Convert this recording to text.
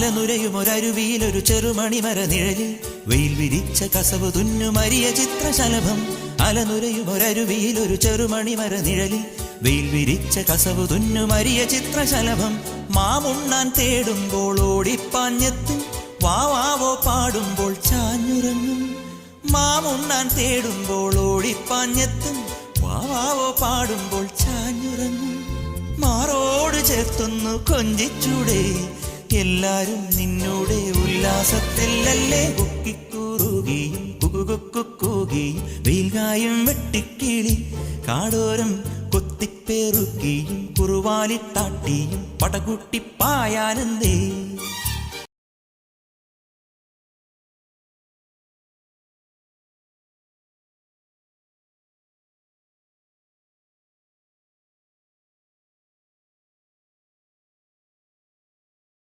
അലനുരയുമൊരരുവിയിലൊരു ചെറുമണിമര നിഴലിൽ വെയിൽ വിരിച്ച കസവ് തുന്നുമരിയ ചിത്രശലഭം. അലനുരയുമൊരരുവിയിലൊരു ചെറുമണിമര നിഴലിൽ വെയിൽ വിരിച്ച കസവ് തുന്നുമരിയ ചിത്രശലഭം. മാമുണ്ണാൻ തേടുമ്പോൾ ഓടിപ്പാഞ്ഞെത്തും, വാവാവോ പാടുമ്പോൾ ചാഞ്ഞുറങ്ങും. മാമുണ്ണാൻ തേടുമ്പോൾ ഓടിപ്പാഞ്ഞെത്തും, വാവാവോ പാടുമ്പോൾ ചാഞ്ഞുറങ്ങും. മാറോട് ചേർത്തൊന്നു കൊഞ്ചിച്ചൂടെ, എല്ലാരും നിന്നൂടെ ഉല്ലാസത്തിലല്ലേ. കുക്കിക്കൂറുകയും കുകുകുക്കുകൂകിയും വെയിൽകായും വെട്ടിക്കിളി കാടോരം കൊത്തിപ്പേറുകയും കുറുവാലിത്താട്ടിയും പടകുട്ടിപ്പായാനന്ദേ.